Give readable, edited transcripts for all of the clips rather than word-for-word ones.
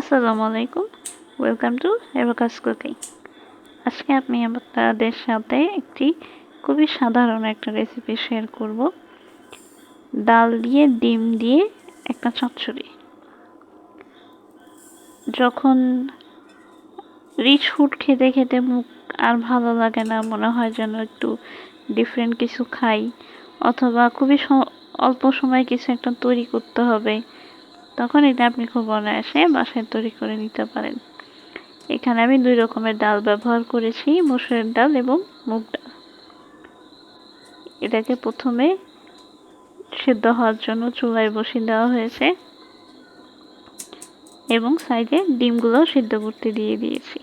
আসসালামু আলাইকুম, welcome to abacus cooking. আজকে আমি আপনাদের সাথে একটি খুবই সাধারণ একটা রেসিপি শেয়ার করব। ডাল দিয়ে ডিম দিয়ে একটা চচ্চড়ি। যখন রিচ ফুড খেতে খেতে মুখ আর ভালো লাগে না, মনে হয় যেন একটু ডিফারেন্ট কিছু খাই, অথবা খুবই অল্প সময় কিছু একটা তৈরি করতে হবে, তখন এটা আপনি খুব অনায়াসে বাসায় তৈরি করে নিতে পারেন। এখানে আমি 2 রকমের ডাল ব্যবহার করেছি, মসুরের ডাল এবং মুগ ডাল। এটাকে প্রথমে সেদ্ধ হওয়ার জন্য চুলায় বসিয়ে দেওয়া হয়েছে এবং সাইডে ডিমগুলো সেদ্ধ করতে দিয়ে দিয়েছি।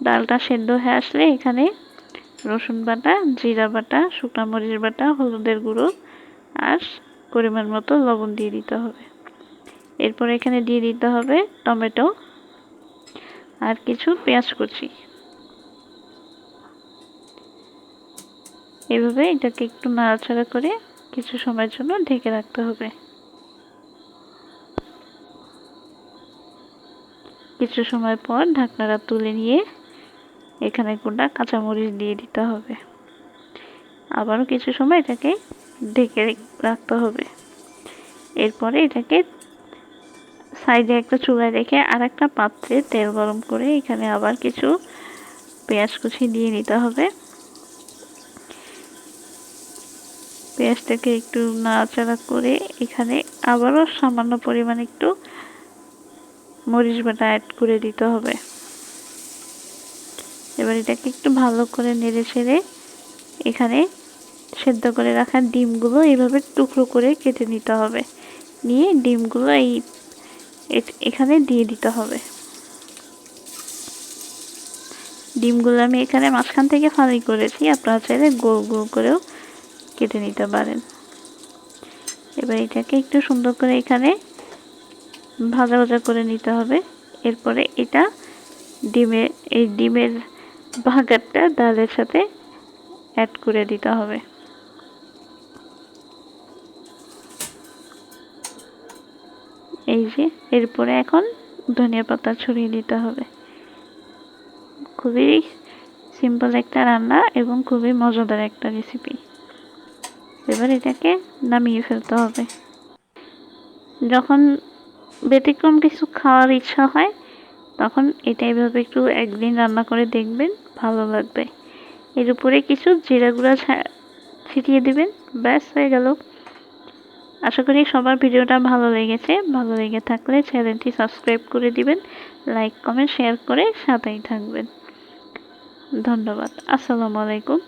ডালটা সেদ্ধ হয়ে আসলে এখানে রসুন বাটা, জিরা বাটা, শুকনো মরিচ বাটা, হলুদের গুঁড়ো আর পরিমাণ মতো লবণ দিয়ে দিতে হবে। এরপর এখানে দিয়ে দিতে হবে টমেটো আর কিছু পেঁয়াজ কুচি। এভাবে এটাকে একটু নাড়াচাড়া করে কিছু সময়ের জন্য ঢেকে রাখতে হবে। কিছু সময় পর ঢাকনাটা তুলে নিয়ে এখানে গোটা কাঁচামরিচ দিয়ে দিতে হবে। আবারও কিছু সময় এটাকে ঢেকে রাখতে হবে। এরপরে এটাকে সাইডে একটা চুলায় রেখে আর একটা পাত্রে তেল গরম করে এখানে আবার কিছু পেঁয়াজ কুচি দিয়ে নিতে হবে। পেঁয়াজটাকে একটু নাড়াচাড়া করে এখানে আবারও সামান্য পরিমাণ একটু মরিচ বাটা অ্যাড করে দিতে হবে। এবার এটাকে একটু ভালো করে নেড়ে ছেড়ে এখানে সেদ্ধ করে রাখা ডিমগুলো এইভাবে টুকরো করে কেটে নিতে হবে। নিয়ে ডিমগুলো এখানে দিয়ে দিতে হবে। ডিমগুলো আমি এখানে মাঝখান থেকে ফালি করেছি, আপনারা চাইলে গোল গোল করেও কেটে নিতে পারেন। এবার এটাকে একটু সুন্দর করে এখানে ভাজা ভাজা করে নিতে হবে। এরপরে এটা ডিমের ভাগারটা ডালের সাথে অ্যাড করে দিতে হবে। এই যে এরপরে এখন ধনিয়া পাতা ছড়িয়ে দিতে হবে। খুবই সিম্পল একটা রান্না এবং খুবই মজাদার একটা রেসিপি। এবার এটাকে নামিয়ে ফেলতে হবে। যখন ব্যতিক্রম কিছু খাওয়ার ইচ্ছা হয় তখন এটা এভাবে একটু একদিন রান্না করে দেখবেন, ভালো লাগবে। এর উপরে কিছু জিরা গুঁড়া ছিটিয়ে দিবেন, ব্যাস হয়ে গেল। আশা করি সবার ভিডিওটা ভালো লেগেছে। ভালো লেগে থাকলে চ্যানেলটি সাবস্ক্রাইব করে দিবেন, লাইক কমেন্ট শেয়ার করে সাথেই থাকবেন। ধন্যবাদ। আসসালামু আলাইকুম।